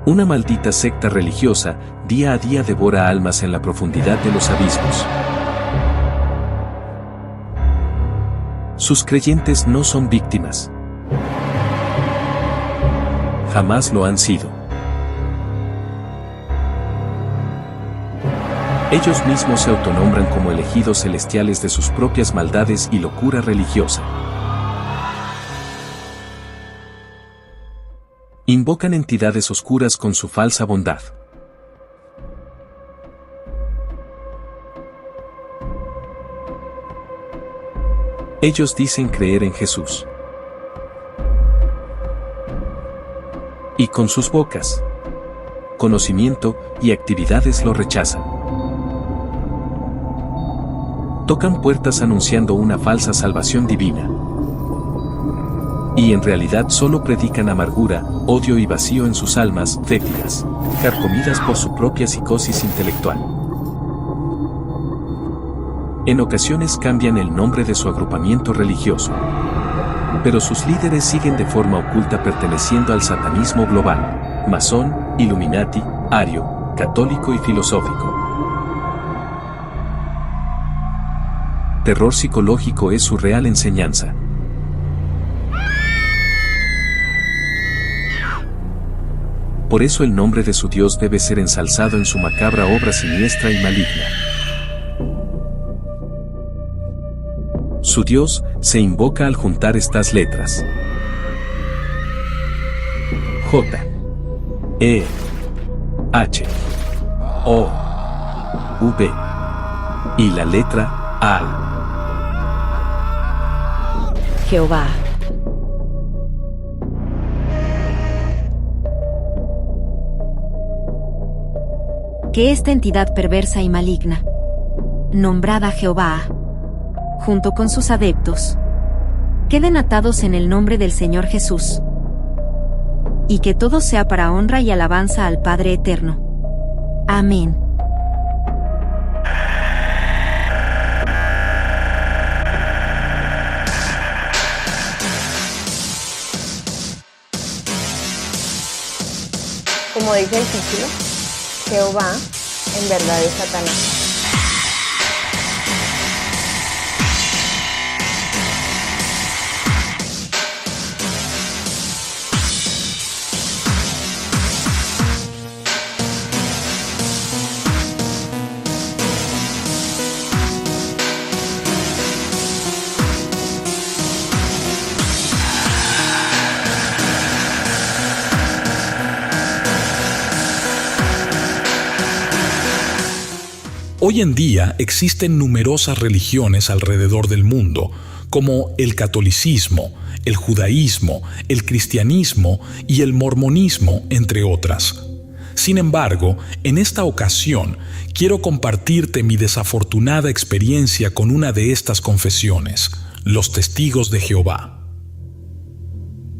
Una maldita secta religiosa, día a día devora almas en la profundidad de los abismos. Sus creyentes no son víctimas. Jamás lo han sido. Ellos mismos se autonombran como elegidos celestiales de sus propias maldades y locura religiosa. Invocan entidades oscuras con su falsa bondad. Ellos dicen creer en Jesús. Y con sus bocas, conocimiento y actividades lo rechazan. Tocan puertas anunciando una falsa salvación divina. Y en realidad solo predican amargura, odio y vacío en sus almas fétidas, carcomidas por su propia psicosis intelectual. En ocasiones cambian el nombre de su agrupamiento religioso. Pero sus líderes siguen de forma oculta perteneciendo al satanismo global, masón, Illuminati, ario, católico y filosófico. Terror psicológico es su real enseñanza. Por eso el nombre de su Dios debe ser ensalzado en su macabra obra siniestra y maligna. Su Dios se invoca al juntar estas letras: J, E, H, O, V y la letra Al. Jehová. Que esta entidad perversa y maligna, nombrada Jehová, junto con sus adeptos, queden atados en el nombre del Señor Jesús, y que todo sea para honra y alabanza al Padre Eterno. Amén. Como dice el título, Jehová en verdad es Satanás. Hoy en día existen numerosas religiones alrededor del mundo, como el catolicismo, el judaísmo, el cristianismo y el mormonismo, entre otras. Sin embargo, en esta ocasión quiero compartirte mi desafortunada experiencia con una de estas confesiones, los Testigos de Jehová.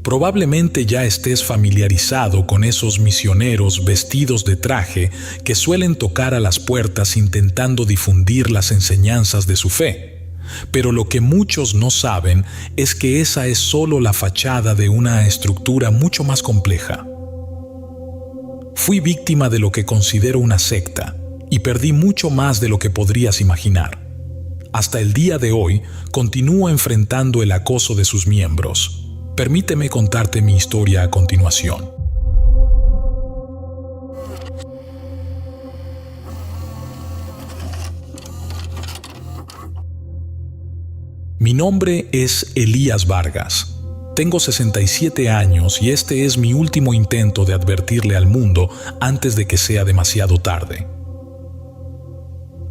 Probablemente ya estés familiarizado con esos misioneros vestidos de traje que suelen tocar a las puertas intentando difundir las enseñanzas de su fe. Pero lo que muchos no saben es que esa es solo la fachada de una estructura mucho más compleja. Fui víctima de lo que considero una secta y perdí mucho más de lo que podrías imaginar. Hasta el día de hoy continúo enfrentando el acoso de sus miembros. Permíteme contarte mi historia a continuación. Mi nombre es Elías Vargas. Tengo 67 años y este es mi último intento de advertirle al mundo antes de que sea demasiado tarde.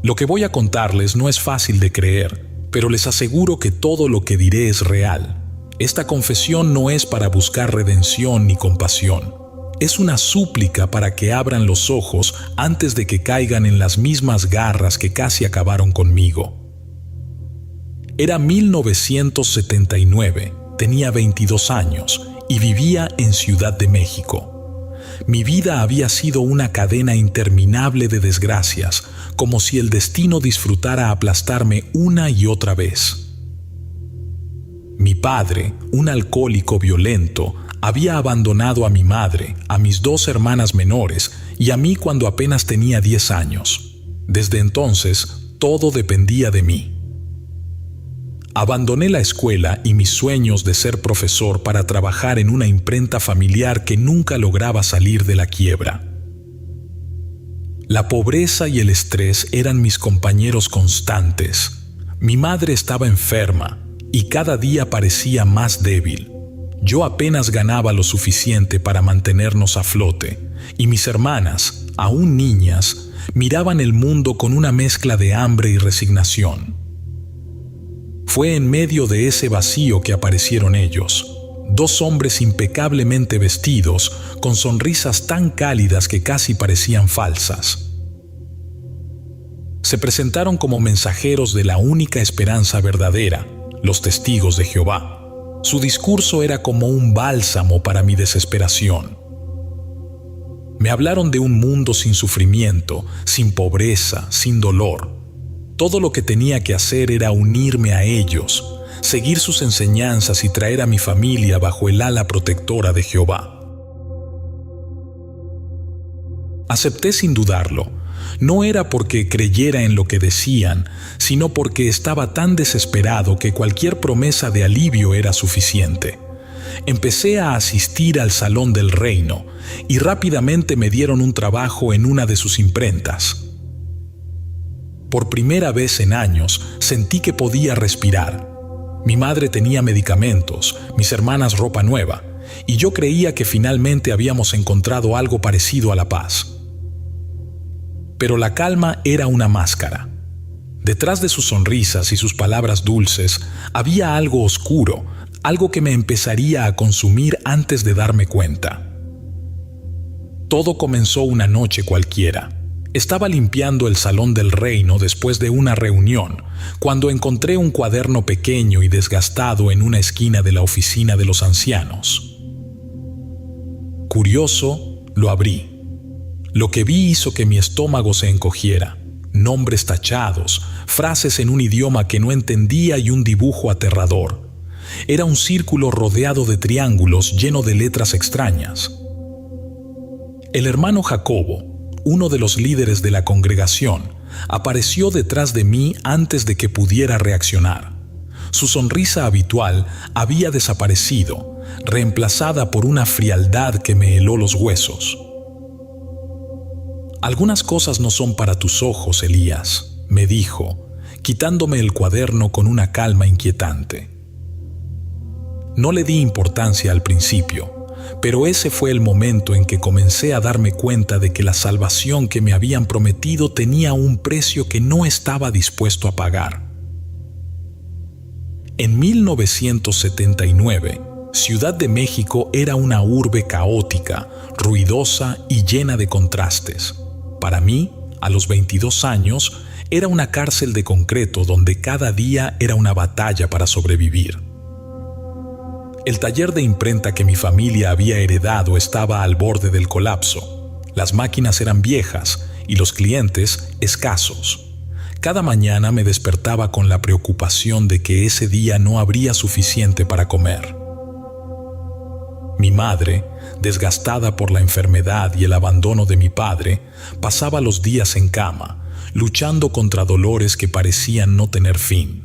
Lo que voy a contarles no es fácil de creer, pero les aseguro que todo lo que diré es real. Esta confesión no es para buscar redención ni compasión. Es una súplica para que abran los ojos antes de que caigan en las mismas garras que casi acabaron conmigo. Era 1979, tenía 22 años y vivía en Ciudad de México. Mi vida había sido una cadena interminable de desgracias, como si el destino disfrutara aplastarme una y otra vez. Mi padre, un alcohólico violento, Había abandonado a mi madre, a mis 2 hermanas menores y a mí cuando apenas tenía 10 años. Desde entonces, todo dependía de mí. Abandoné la escuela y mis sueños de ser profesor para trabajar en una imprenta familiar que nunca lograba salir de la quiebra. La pobreza y el estrés eran mis compañeros constantes. Mi madre estaba enferma y cada día parecía más débil. Yo apenas ganaba lo suficiente para mantenernos a flote, y mis hermanas, aún niñas, miraban el mundo con una mezcla de hambre y resignación. Fue en medio de ese vacío que aparecieron ellos, 2 hombres impecablemente vestidos, con sonrisas tan cálidas que casi parecían falsas. Se presentaron como mensajeros de la única esperanza verdadera, los testigos de Jehová. Su discurso era como un bálsamo para mi desesperación. Me hablaron de un mundo sin sufrimiento, sin pobreza, sin dolor. Todo lo que tenía que hacer era unirme a ellos, seguir sus enseñanzas y traer a mi familia bajo el ala protectora de Jehová. Acepté sin dudarlo. No era porque creyera en lo que decían, sino porque estaba tan desesperado que cualquier promesa de alivio era suficiente. Empecé a asistir al Salón del Reino y rápidamente me dieron un trabajo en una de sus imprentas. Por primera vez en años sentí que podía respirar. Mi madre tenía medicamentos, mis hermanas ropa nueva, y yo creía que finalmente habíamos encontrado algo parecido a la paz. Pero la calma era una máscara. Detrás de sus sonrisas y sus palabras dulces había algo oscuro, algo que me empezaría a consumir antes de darme cuenta. Todo comenzó una noche cualquiera. Estaba limpiando el Salón del Reino después de una reunión, cuando encontré un cuaderno pequeño y desgastado en una esquina de la oficina de los ancianos. Curioso, lo abrí. Lo que vi hizo que mi estómago se encogiera. Nombres tachados, frases en un idioma que no entendía y un dibujo aterrador. Era un círculo rodeado de triángulos lleno de letras extrañas. El hermano Jacobo, uno de los líderes de la congregación, apareció detrás de mí antes de que pudiera reaccionar. Su sonrisa habitual había desaparecido, reemplazada por una frialdad que me heló los huesos. «Algunas cosas no son para tus ojos, Elías», me dijo, quitándome el cuaderno con una calma inquietante. No le di importancia al principio, pero ese fue el momento en que comencé a darme cuenta de que la salvación que me habían prometido tenía un precio que no estaba dispuesto a pagar. En 1979, Ciudad de México era una urbe caótica, ruidosa y llena de contrastes. Para mí, a los 22 años, era una cárcel de concreto donde cada día era una batalla para sobrevivir. El taller de imprenta que mi familia había heredado estaba al borde del colapso. Las máquinas eran viejas y los clientes escasos. Cada mañana me despertaba con la preocupación de que ese día no habría suficiente para comer. Mi madre, desgastada por la enfermedad y el abandono de mi padre, pasaba los días en cama, luchando contra dolores que parecían no tener fin.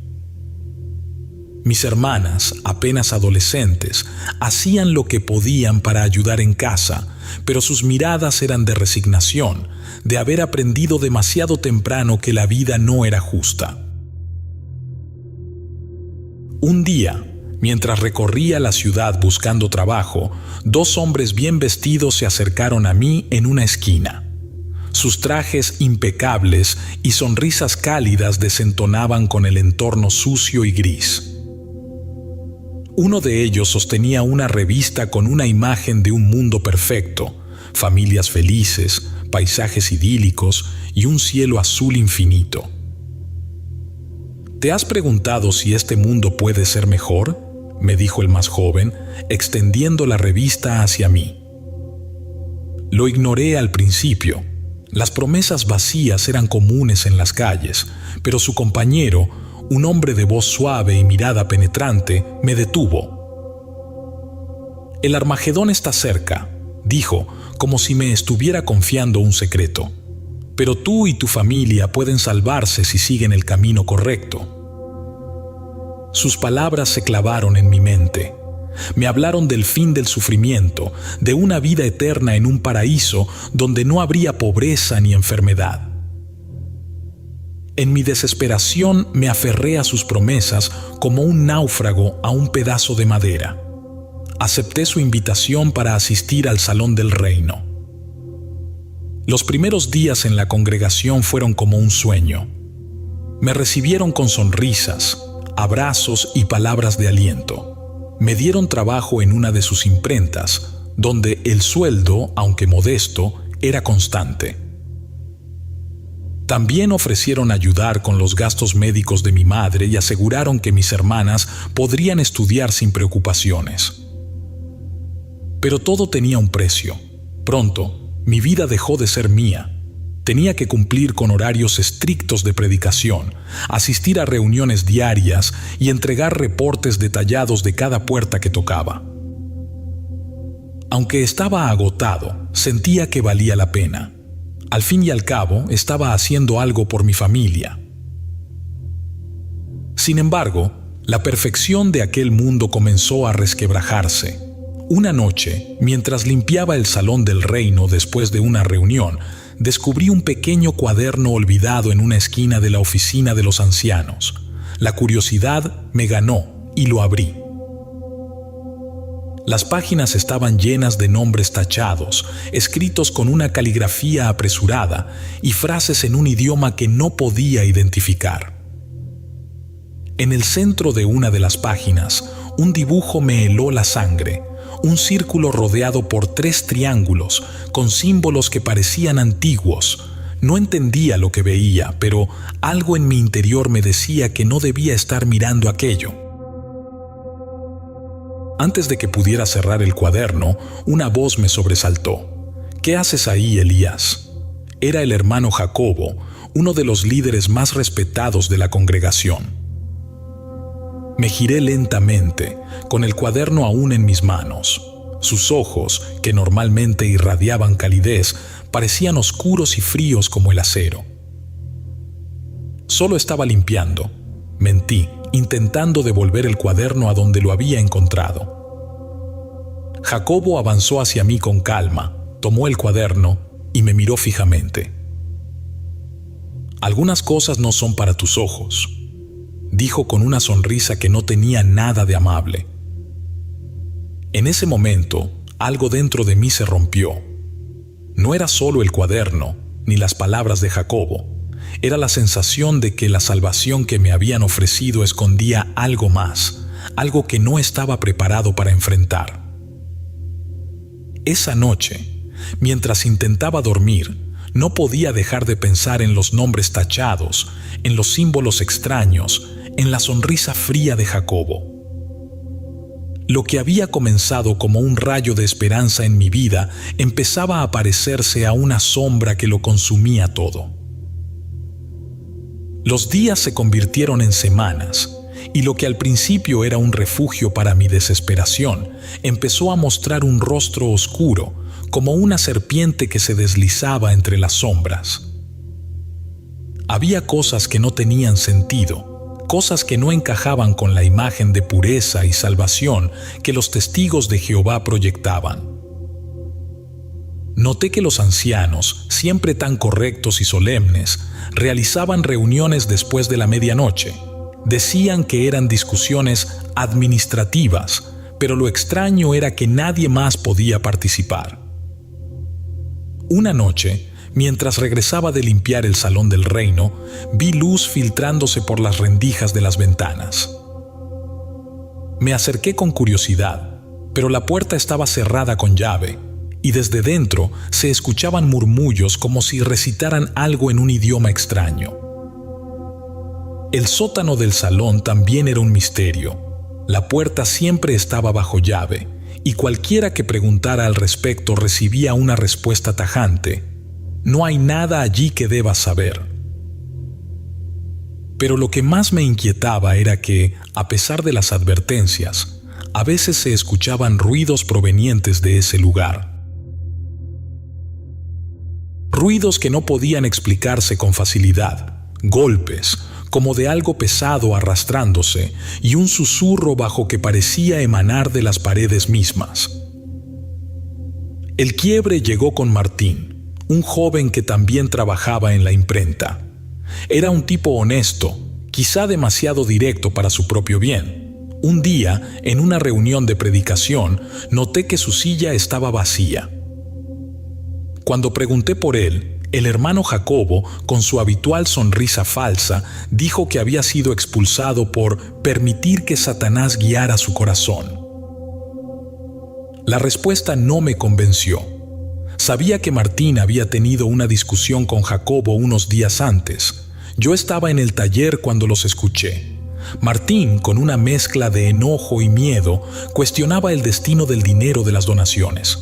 Mis hermanas, apenas adolescentes, hacían lo que podían para ayudar en casa, pero sus miradas eran de resignación, de haber aprendido demasiado temprano que la vida no era justa. Un día, mientras recorría la ciudad buscando trabajo, 2 hombres bien vestidos se acercaron a mí en una esquina. Sus trajes impecables y sonrisas cálidas desentonaban con el entorno sucio y gris. Uno de ellos sostenía una revista con una imagen de un mundo perfecto, familias felices, paisajes idílicos y un cielo azul infinito. ¿Te has preguntado si este mundo puede ser mejor?, me dijo el más joven, extendiendo la revista hacia mí. Lo ignoré al principio. Las promesas vacías eran comunes en las calles, pero su compañero, un hombre de voz suave y mirada penetrante, me detuvo. El Armagedón está cerca, dijo, como si me estuviera confiando un secreto. Pero tú y tu familia pueden salvarse si siguen el camino correcto. Sus palabras se clavaron en mi mente. Me hablaron del fin del sufrimiento, de una vida eterna en un paraíso donde no habría pobreza ni enfermedad. En mi desesperación me aferré a sus promesas como un náufrago a un pedazo de madera. Acepté su invitación para asistir al Salón del Reino. Los primeros días en la congregación fueron como un sueño. Me recibieron con sonrisas, abrazos y palabras de aliento. Me dieron trabajo en una de sus imprentas, donde el sueldo, aunque modesto, era constante. También ofrecieron ayudar con los gastos médicos de mi madre y aseguraron que mis hermanas podrían estudiar sin preocupaciones. Pero todo tenía un precio. Pronto, mi vida dejó de ser mía. Tenía que cumplir con horarios estrictos de predicación, asistir a reuniones diarias y entregar reportes detallados de cada puerta que tocaba. Aunque estaba agotado, sentía que valía la pena. Al fin y al cabo, estaba haciendo algo por mi familia. Sin embargo, la perfección de aquel mundo comenzó a resquebrajarse. Una noche, mientras limpiaba el Salón del Reino después de una reunión, descubrí un pequeño cuaderno olvidado en una esquina de la oficina de los ancianos. La curiosidad me ganó y lo abrí. Las páginas estaban llenas de nombres tachados, escritos con una caligrafía apresurada y frases en un idioma que no podía identificar. En el centro de una de las páginas, un dibujo me heló la sangre. Un círculo rodeado por 3 triángulos, con símbolos que parecían antiguos. No entendía lo que veía, pero algo en mi interior me decía que no debía estar mirando aquello. Antes de que pudiera cerrar el cuaderno, una voz me sobresaltó. «¿Qué haces ahí, Elías?». Era el hermano Jacobo, uno de los líderes más respetados de la congregación. Me giré lentamente, con el cuaderno aún en mis manos. Sus ojos, que normalmente irradiaban calidez, parecían oscuros y fríos como el acero. Solo estaba limpiando. Mentí, intentando devolver el cuaderno a donde lo había encontrado. Jacobo avanzó hacia mí con calma, tomó el cuaderno y me miró fijamente. «Algunas cosas no son para tus ojos», dijo con una sonrisa que no tenía nada de amable. En ese momento, algo dentro de mí se rompió. No era solo el cuaderno, ni las palabras de Jacobo. Era la sensación de que la salvación que me habían ofrecido escondía algo más, algo que no estaba preparado para enfrentar. Esa noche, mientras intentaba dormir, no podía dejar de pensar en los nombres tachados, en los símbolos extraños, en la sonrisa fría de Jacobo. Lo que había comenzado como un rayo de esperanza en mi vida empezaba a parecerse a una sombra que lo consumía todo. Los días se convirtieron en semanas, y lo que al principio era un refugio para mi desesperación empezó a mostrar un rostro oscuro, como una serpiente que se deslizaba entre las sombras. Había cosas que no tenían sentido, cosas que no encajaban con la imagen de pureza y salvación que los testigos de Jehová proyectaban. Noté que los ancianos, siempre tan correctos y solemnes, realizaban reuniones después de la medianoche. Decían que eran discusiones administrativas, pero lo extraño era que nadie más podía participar. Una noche, mientras regresaba de limpiar el Salón del Reino, vi luz filtrándose por las rendijas de las ventanas. Me acerqué con curiosidad, pero la puerta estaba cerrada con llave, y desde dentro se escuchaban murmullos como si recitaran algo en un idioma extraño. El sótano del salón también era un misterio. La puerta siempre estaba bajo llave, y cualquiera que preguntara al respecto recibía una respuesta tajante: «No hay nada allí que debas saber». Pero lo que más me inquietaba era que, a pesar de las advertencias, a veces se escuchaban ruidos provenientes de ese lugar. Ruidos que no podían explicarse con facilidad, golpes, como de algo pesado arrastrándose, y un susurro bajo que parecía emanar de las paredes mismas. El quiebre llegó con Martín, un joven que también trabajaba en la imprenta. Era un tipo honesto, quizá demasiado directo para su propio bien. Un día, en una reunión de predicación, noté que su silla estaba vacía. Cuando pregunté por él, el hermano Jacobo, con su habitual sonrisa falsa, dijo que había sido expulsado por permitir que Satanás guiara su corazón. La respuesta no me convenció. Sabía que Martín había tenido una discusión con Jacobo unos días antes. Yo estaba en el taller cuando los escuché. Martín, con una mezcla de enojo y miedo, cuestionaba el destino del dinero de las donaciones.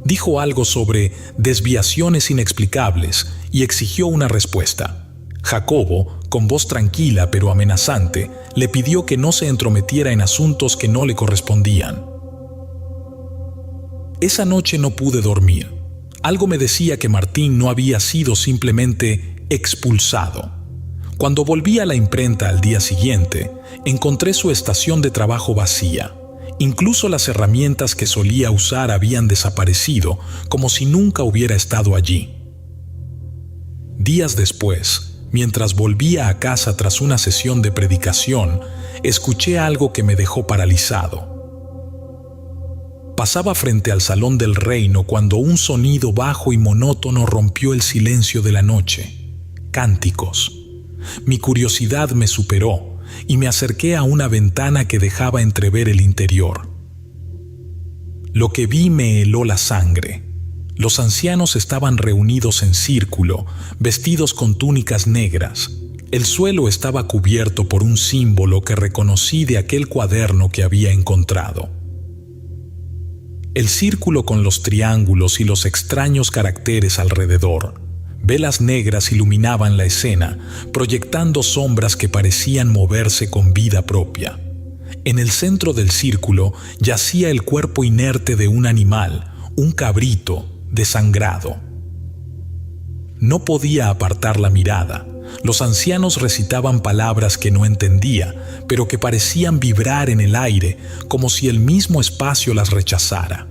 Dijo algo sobre desviaciones inexplicables y exigió una respuesta. Jacobo, con voz tranquila pero amenazante, le pidió que no se entrometiera en asuntos que no le correspondían. Esa noche no pude dormir. Algo me decía que Martín no había sido simplemente expulsado. Cuando volví a la imprenta al día siguiente, encontré su estación de trabajo vacía. Incluso las herramientas que solía usar habían desaparecido, como si nunca hubiera estado allí. Días después, mientras volvía a casa tras una sesión de predicación, escuché algo que me dejó paralizado. Pasaba frente al salón del reino cuando un sonido bajo y monótono rompió el silencio de la noche. Cánticos. Mi curiosidad me superó y me acerqué a una ventana que dejaba entrever el interior. Lo que vi me heló la sangre. Los ancianos estaban reunidos en círculo, vestidos con túnicas negras. El suelo estaba cubierto por un símbolo que reconocí de aquel cuaderno que había encontrado. El círculo con los triángulos y los extraños caracteres alrededor. Velas negras iluminaban la escena, proyectando sombras que parecían moverse con vida propia. En el centro del círculo yacía el cuerpo inerte de un animal, un cabrito, desangrado. No podía apartar la mirada. Los ancianos recitaban palabras que no entendía, pero que parecían vibrar en el aire, como si el mismo espacio las rechazara.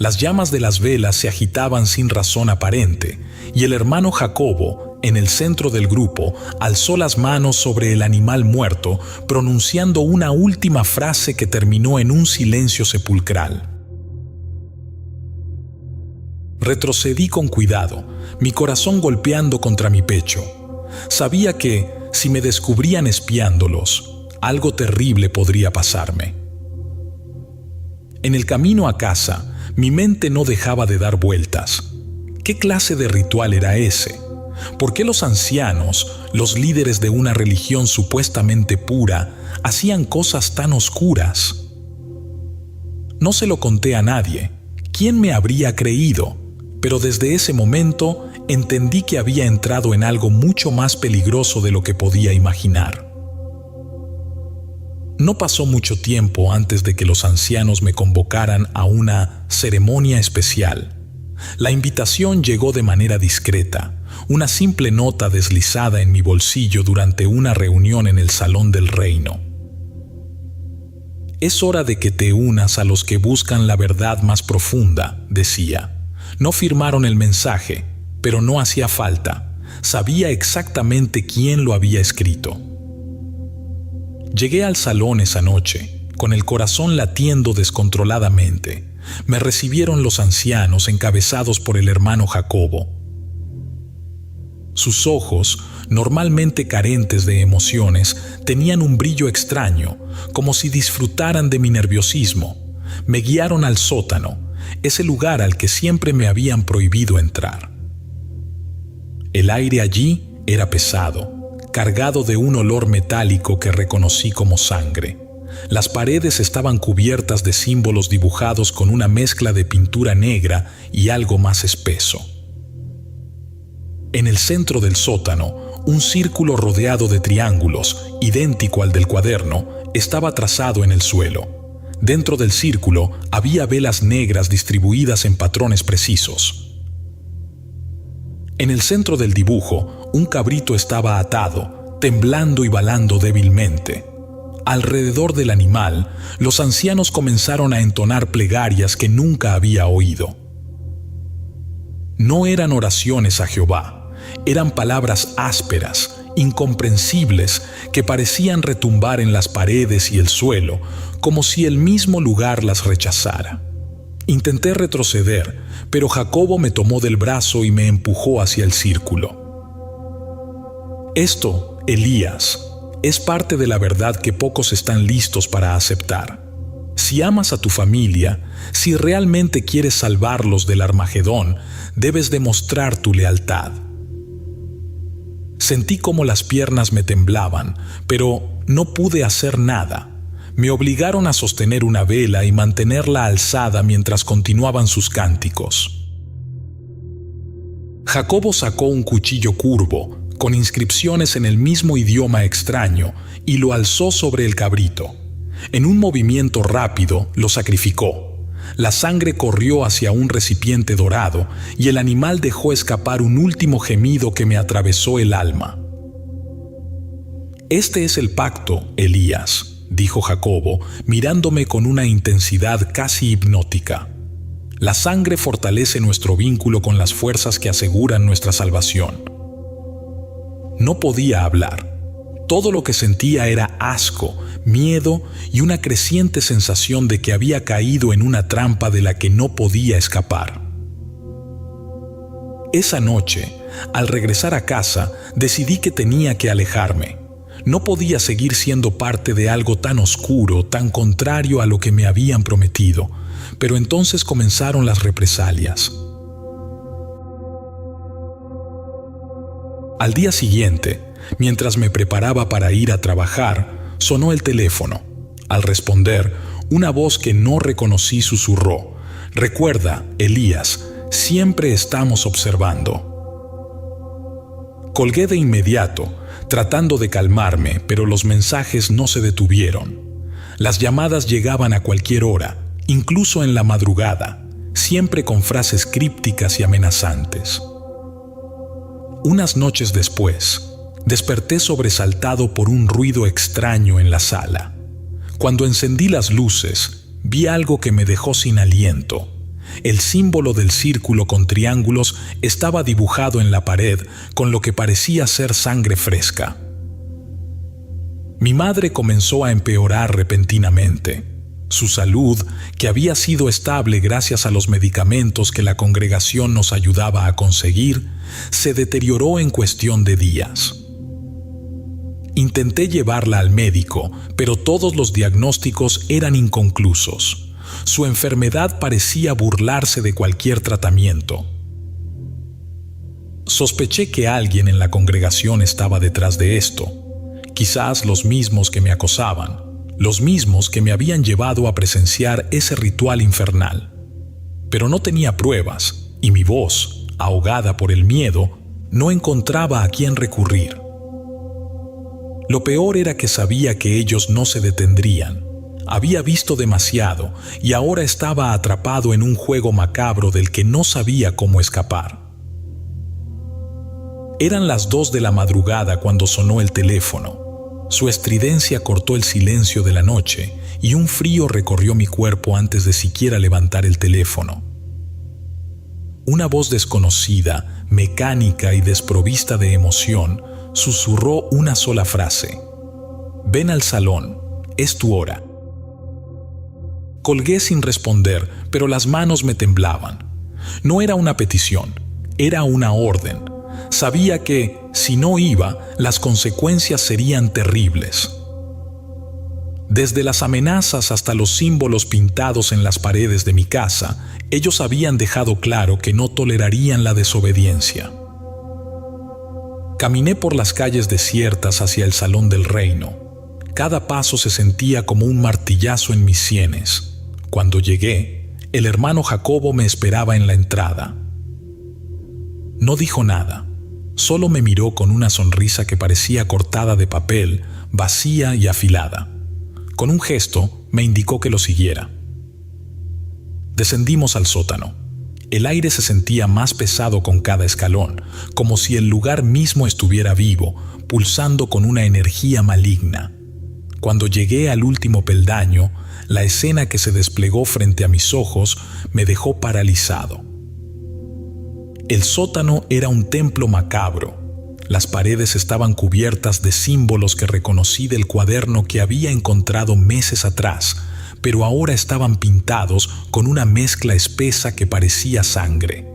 Las llamas de las velas se agitaban sin razón aparente, y el hermano Jacobo, en el centro del grupo, alzó las manos sobre el animal muerto, pronunciando una última frase que terminó en un silencio sepulcral. Retrocedí con cuidado, mi corazón golpeando contra mi pecho. Sabía que, si me descubrían espiándolos, algo terrible podría pasarme. En el camino a casa, mi mente no dejaba de dar vueltas. ¿Qué clase de ritual era ese? ¿Por qué los ancianos, los líderes de una religión supuestamente pura, hacían cosas tan oscuras? No se lo conté a nadie. ¿Quién me habría creído? Pero desde ese momento entendí que había entrado en algo mucho más peligroso de lo que podía imaginar. No pasó mucho tiempo antes de que los ancianos me convocaran a una ceremonia especial. La invitación llegó de manera discreta, una simple nota deslizada en mi bolsillo durante una reunión en el salón del reino. Es hora de que te unas a los que buscan la verdad más profunda, decía. No firmaron el mensaje, pero no hacía falta. Sabía exactamente quién lo había escrito. Llegué al salón esa noche, con el corazón latiendo descontroladamente. Me recibieron los ancianos encabezados por el hermano Jacobo. Sus ojos, normalmente carentes de emociones, tenían un brillo extraño, como si disfrutaran de mi nerviosismo. Me guiaron al sótano, ese lugar al que siempre me habían prohibido entrar. El aire allí era pesado, cargado de un olor metálico que reconocí como sangre. Las paredes estaban cubiertas de símbolos dibujados con una mezcla de pintura negra y algo más espeso. En el centro del sótano, un círculo rodeado de triángulos, idéntico al del cuaderno, estaba trazado en el suelo. Dentro del círculo había velas negras distribuidas en patrones precisos. En el centro del dibujo, un cabrito estaba atado, temblando y balando débilmente. Alrededor del animal, los ancianos comenzaron a entonar plegarias que nunca había oído. No eran oraciones a Jehová, eran palabras ásperas, incomprensibles, que parecían retumbar en las paredes y el suelo, como si el mismo lugar las rechazara. Intenté retroceder, pero Jacobo me tomó del brazo y me empujó hacia el círculo. Esto, Elías, es parte de la verdad que pocos están listos para aceptar. Si amas a tu familia, si realmente quieres salvarlos del Armagedón, debes demostrar tu lealtad. Sentí como las piernas me temblaban, pero no pude hacer nada. Me obligaron a sostener una vela y mantenerla alzada mientras continuaban sus cánticos. Jacobo sacó un cuchillo curvo, con inscripciones en el mismo idioma extraño, y lo alzó sobre el cabrito. En un movimiento rápido, lo sacrificó. La sangre corrió hacia un recipiente dorado, y el animal dejó escapar un último gemido que me atravesó el alma. «Este es el pacto, Elías», dijo Jacobo, mirándome con una intensidad casi hipnótica. «La sangre fortalece nuestro vínculo con las fuerzas que aseguran nuestra salvación». No podía hablar. Todo lo que sentía era asco, miedo y una creciente sensación de que había caído en una trampa de la que no podía escapar. Esa noche, al regresar a casa, decidí que tenía que alejarme. No podía seguir siendo parte de algo tan oscuro, tan contrario a lo que me habían prometido, pero entonces comenzaron las represalias. Al día siguiente, mientras me preparaba para ir a trabajar, sonó el teléfono. Al responder, una voz que no reconocí susurró: «Recuerda, Elías, siempre estamos observando». Colgué de inmediato, tratando de calmarme, pero los mensajes no se detuvieron. Las llamadas llegaban a cualquier hora, incluso en la madrugada, siempre con frases crípticas y amenazantes. Unas noches después, desperté sobresaltado por un ruido extraño en la sala. Cuando encendí las luces, vi algo que me dejó sin aliento. El símbolo del círculo con triángulos estaba dibujado en la pared con lo que parecía ser sangre fresca. Mi madre comenzó a empeorar repentinamente. Su salud, que había sido estable gracias a los medicamentos que la congregación nos ayudaba a conseguir, se deterioró en cuestión de días. Intenté llevarla al médico, pero todos los diagnósticos eran inconclusos. Su enfermedad parecía burlarse de cualquier tratamiento. Sospeché que alguien en la congregación estaba detrás de esto, quizás los mismos que me acosaban, los mismos que me habían llevado a presenciar ese ritual infernal. Pero no tenía pruebas, y mi voz, ahogada por el miedo, no encontraba a quién recurrir. Lo peor era que sabía que ellos no se detendrían. Había visto demasiado y ahora estaba atrapado en un juego macabro del que no sabía cómo escapar. Eran las 2 de la madrugada cuando sonó el teléfono. Su estridencia cortó el silencio de la noche y un frío recorrió mi cuerpo antes de siquiera levantar el teléfono. Una voz desconocida, mecánica y desprovista de emoción, susurró una sola frase: «Ven al salón, es tu hora». Colgué sin responder, pero las manos me temblaban. No era una petición, era una orden. Sabía que, si no iba, las consecuencias serían terribles. Desde las amenazas hasta los símbolos pintados en las paredes de mi casa, ellos habían dejado claro que no tolerarían la desobediencia. Caminé por las calles desiertas hacia el Salón del Reino. Cada paso se sentía como un martillazo en mis sienes. Cuando llegué, el hermano Jacobo me esperaba en la entrada. No dijo nada. Solo me miró con una sonrisa que parecía cortada de papel, vacía y afilada. Con un gesto me indicó que lo siguiera. Descendimos al sótano. El aire se sentía más pesado con cada escalón, como si el lugar mismo estuviera vivo, pulsando con una energía maligna. Cuando llegué al último peldaño, la escena que se desplegó frente a mis ojos me dejó paralizado. El sótano era un templo macabro. Las paredes estaban cubiertas de símbolos que reconocí del cuaderno que había encontrado meses atrás, pero ahora estaban pintados con una mezcla espesa que parecía sangre.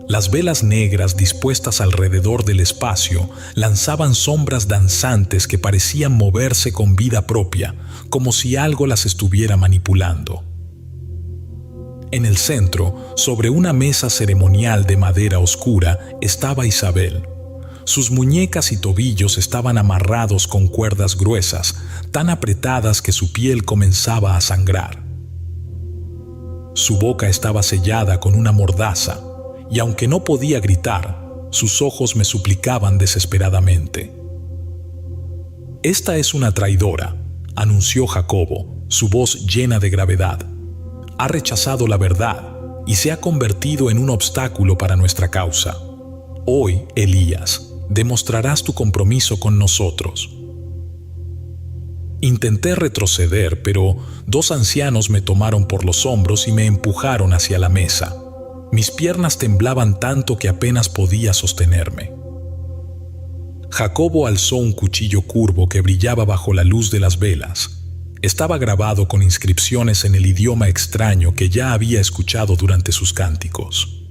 Las velas negras dispuestas alrededor del espacio lanzaban sombras danzantes que parecían moverse con vida propia, como si algo las estuviera manipulando. En el centro, sobre una mesa ceremonial de madera oscura, estaba Isabel. Sus muñecas y tobillos estaban amarrados con cuerdas gruesas, tan apretadas que su piel comenzaba a sangrar. Su boca estaba sellada con una mordaza, y aunque no podía gritar, sus ojos me suplicaban desesperadamente. «Esta es una traidora», anunció Jacobo, su voz llena de gravedad. «Ha rechazado la verdad y se ha convertido en un obstáculo para nuestra causa. Hoy, Elías, demostrarás tu compromiso con nosotros». Intenté retroceder, pero 2 ancianos me tomaron por los hombros y me empujaron hacia la mesa. Mis piernas temblaban tanto que apenas podía sostenerme. Jacobo alzó un cuchillo curvo que brillaba bajo la luz de las velas. Estaba grabado con inscripciones en el idioma extraño que ya había escuchado durante sus cánticos.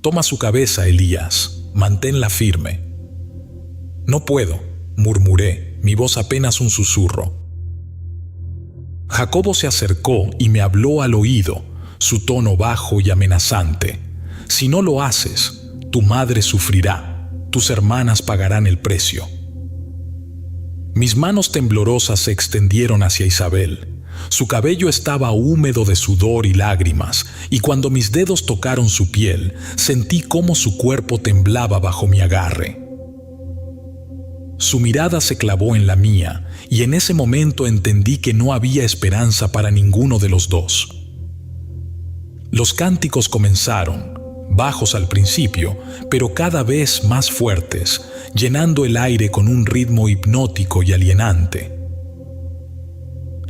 «Toma su cabeza, Elías, manténla firme». «No puedo», murmuré, mi voz apenas un susurro. Jacobo se acercó y me habló al oído, su tono bajo y amenazante. «Si no lo haces, tu madre sufrirá, tus hermanas pagarán el precio». Mis manos temblorosas se extendieron hacia Isabel. Su cabello estaba húmedo de sudor y lágrimas, y cuando mis dedos tocaron su piel, sentí cómo su cuerpo temblaba bajo mi agarre. Su mirada se clavó en la mía, y en ese momento entendí que no había esperanza para ninguno de los dos. Los cánticos comenzaron, bajos al principio, pero cada vez más fuertes, llenando el aire con un ritmo hipnótico y alienante.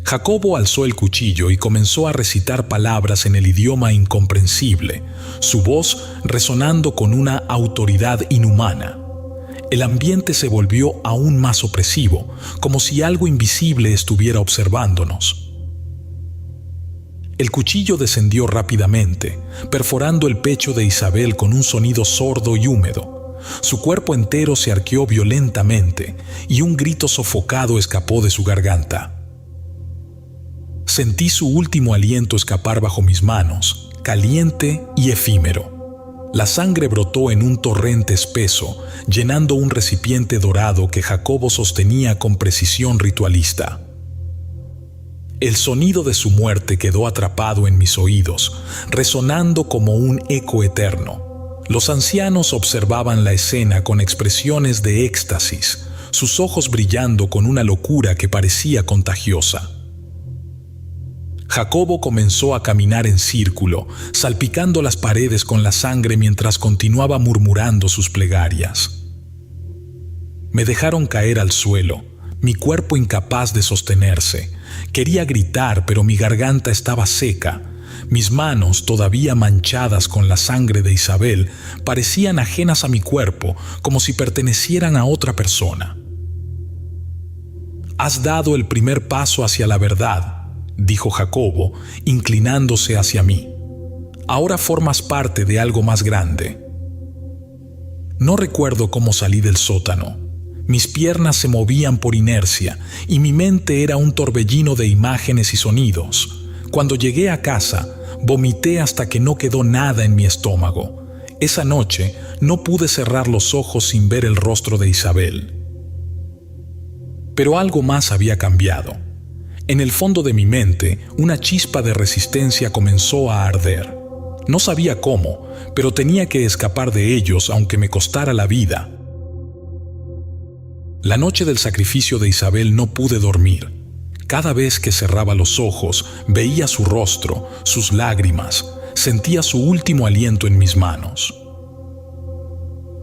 Jacobo alzó el cuchillo y comenzó a recitar palabras en el idioma incomprensible, su voz resonando con una autoridad inhumana. El ambiente se volvió aún más opresivo, como si algo invisible estuviera observándonos. El cuchillo descendió rápidamente, perforando el pecho de Isabel con un sonido sordo y húmedo. Su cuerpo entero se arqueó violentamente y un grito sofocado escapó de su garganta. Sentí su último aliento escapar bajo mis manos, caliente y efímero. La sangre brotó en un torrente espeso, llenando un recipiente dorado que Jacobo sostenía con precisión ritualista. El sonido de su muerte quedó atrapado en mis oídos, resonando como un eco eterno. Los ancianos observaban la escena con expresiones de éxtasis, sus ojos brillando con una locura que parecía contagiosa. Jacobo comenzó a caminar en círculo, salpicando las paredes con la sangre mientras continuaba murmurando sus plegarias. Me dejaron caer al suelo, mi cuerpo incapaz de sostenerse. Quería gritar, pero mi garganta estaba seca. Mis manos, todavía manchadas con la sangre de Isabel, parecían ajenas a mi cuerpo, como si pertenecieran a otra persona. «Has dado el primer paso hacia la verdad», dijo Jacobo, inclinándose hacia mí. «Ahora formas parte de algo más grande». No recuerdo cómo salí del sótano. Mis piernas se movían por inercia y mi mente era un torbellino de imágenes y sonidos. Cuando llegué a casa, vomité hasta que no quedó nada en mi estómago. Esa noche no pude cerrar los ojos sin ver el rostro de Isabel. Pero algo más había cambiado. En el fondo de mi mente, una chispa de resistencia comenzó a arder. No sabía cómo, pero tenía que escapar de ellos aunque me costara la vida. La noche del sacrificio de Isabel no pude dormir. Cada vez que cerraba los ojos, veía su rostro, sus lágrimas, sentía su último aliento en mis manos.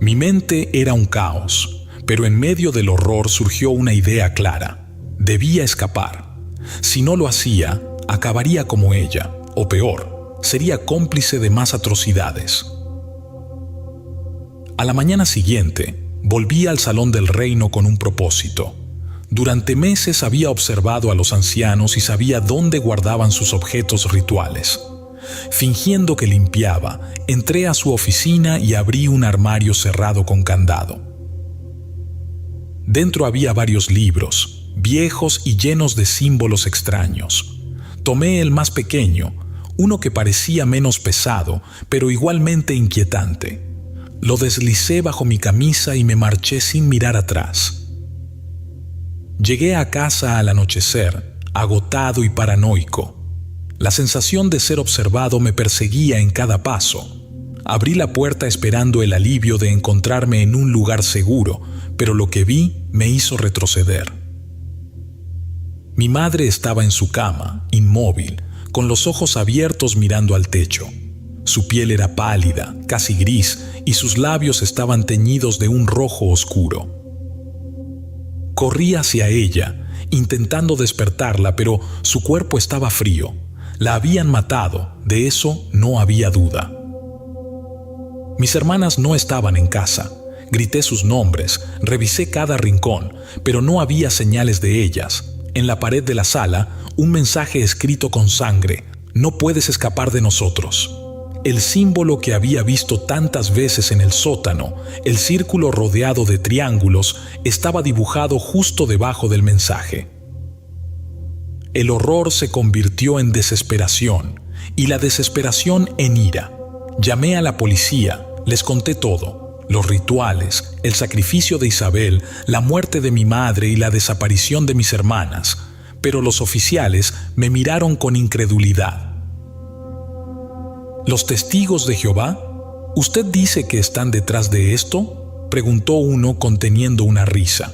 Mi mente era un caos, pero en medio del horror surgió una idea clara. Debía escapar. Si no lo hacía, acabaría como ella, o peor, sería cómplice de más atrocidades. A la mañana siguiente, volví al salón del reino con un propósito. Durante meses había observado a los ancianos y sabía dónde guardaban sus objetos rituales. Fingiendo que limpiaba, entré a su oficina y abrí un armario cerrado con candado. Dentro había varios libros, viejos y llenos de símbolos extraños. Tomé el más pequeño, uno que parecía menos pesado, pero igualmente inquietante. Lo deslicé bajo mi camisa y me marché sin mirar atrás. Llegué a casa al anochecer, agotado y paranoico. La sensación de ser observado me perseguía en cada paso. Abrí la puerta esperando el alivio de encontrarme en un lugar seguro, pero lo que vi me hizo retroceder. Mi madre estaba en su cama, inmóvil, con los ojos abiertos mirando al techo. Su piel era pálida, casi gris, y sus labios estaban teñidos de un rojo oscuro. Corrí hacia ella, intentando despertarla, pero su cuerpo estaba frío. La habían matado, de eso no había duda. Mis hermanas no estaban en casa. Grité sus nombres, revisé cada rincón, pero no había señales de ellas. En la pared de la sala, un mensaje escrito con sangre: «No puedes escapar de nosotros». El símbolo que había visto tantas veces en el sótano, el círculo rodeado de triángulos, estaba dibujado justo debajo del mensaje. El horror se convirtió en desesperación y la desesperación en ira. Llamé a la policía, les conté todo: los rituales, el sacrificio de Isabel, la muerte de mi madre y la desaparición de mis hermanas, pero los oficiales me miraron con incredulidad. ¿Los testigos de Jehová? ¿Usted dice que están detrás de esto?, preguntó uno conteniendo una risa.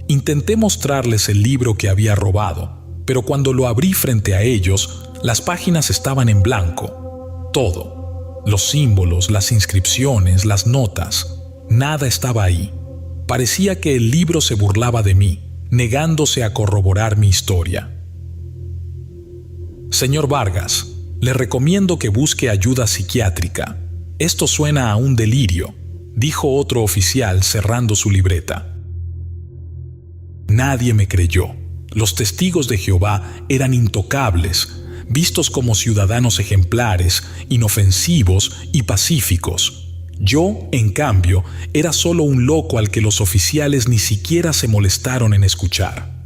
Intenté mostrarles el libro que había robado, pero cuando lo abrí frente a ellos, las páginas estaban en blanco. Todo. Los símbolos, las inscripciones, las notas. Nada estaba ahí. Parecía que el libro se burlaba de mí, negándose a corroborar mi historia. Señor Vargas, le recomiendo que busque ayuda psiquiátrica. Esto suena a un delirio, dijo otro oficial cerrando su libreta. Nadie me creyó. Los testigos de Jehová eran intocables, vistos como ciudadanos ejemplares, inofensivos y pacíficos. Yo, en cambio, era solo un loco al que los oficiales ni siquiera se molestaron en escuchar.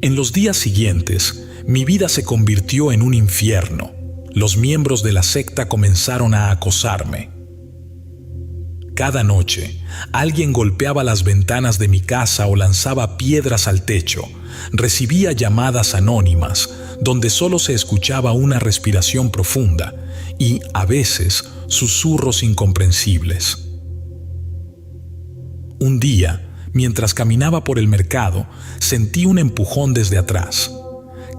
En los días siguientes, mi vida se convirtió en un infierno. Los miembros de la secta comenzaron a acosarme. Cada noche, alguien golpeaba las ventanas de mi casa o lanzaba piedras al techo. Recibía llamadas anónimas, donde solo se escuchaba una respiración profunda y, a veces, susurros incomprensibles. Un día, mientras caminaba por el mercado, sentí un empujón desde atrás.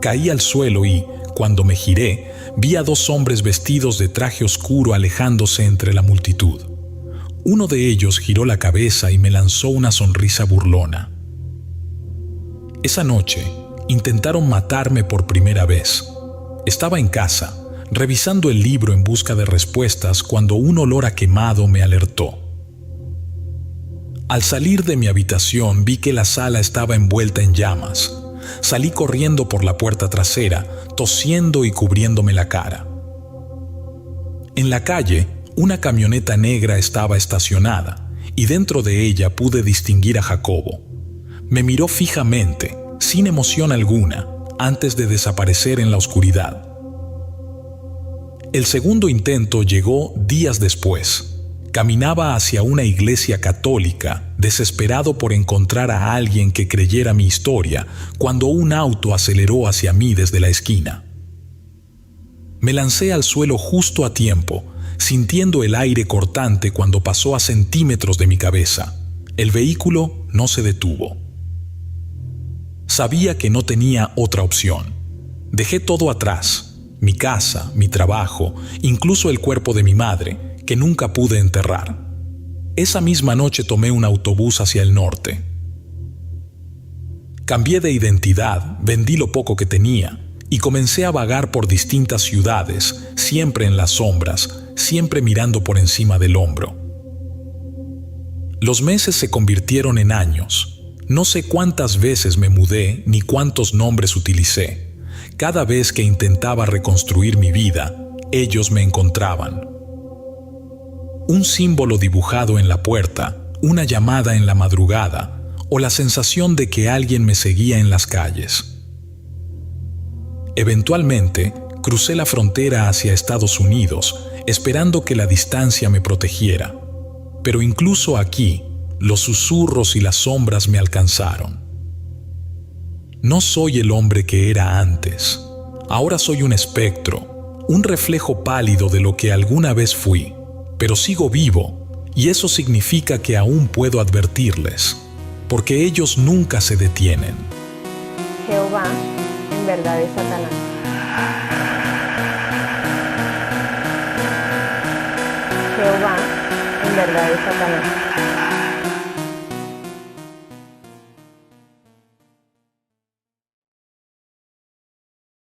Caí al suelo y, cuando me giré, vi a dos hombres vestidos de traje oscuro alejándose entre la multitud. Uno de ellos giró la cabeza y me lanzó una sonrisa burlona. Esa noche, intentaron matarme por primera vez. Estaba en casa, revisando el libro en busca de respuestas, cuando un olor a quemado me alertó. Al salir de mi habitación vi que la sala estaba envuelta en llamas. Salí corriendo por la puerta trasera, tosiendo y cubriéndome la cara. En la calle, una camioneta negra estaba estacionada, y dentro de ella pude distinguir a Jacobo. Me miró fijamente, sin emoción alguna, antes de desaparecer en la oscuridad. El segundo intento llegó días después. Caminaba hacia una iglesia católica, desesperado por encontrar a alguien que creyera mi historia, cuando un auto aceleró hacia mí desde la esquina. Me lancé al suelo justo a tiempo, sintiendo el aire cortante cuando pasó a centímetros de mi cabeza. El vehículo no se detuvo. Sabía que no tenía otra opción. Dejé todo atrás, mi casa, mi trabajo, incluso el cuerpo de mi madre, que nunca pude enterrar. Esa misma noche tomé un autobús hacia el norte. Cambié de identidad, vendí lo poco que tenía y comencé a vagar por distintas ciudades, siempre en las sombras, siempre mirando por encima del hombro. Los meses se convirtieron en años. No sé cuántas veces me mudé ni cuántos nombres utilicé. Cada vez que intentaba reconstruir mi vida, ellos me encontraban. Un símbolo dibujado en la puerta, una llamada en la madrugada, o la sensación de que alguien me seguía en las calles. Eventualmente, crucé la frontera hacia Estados Unidos, esperando que la distancia me protegiera. Pero incluso aquí, los susurros y las sombras me alcanzaron. No soy el hombre que era antes. Ahora soy un espectro, un reflejo pálido de lo que alguna vez fui, pero sigo vivo, y eso significa que aún puedo advertirles, porque ellos nunca se detienen. Jehová en verdad es Satanás. Jehová en verdad es Satanás.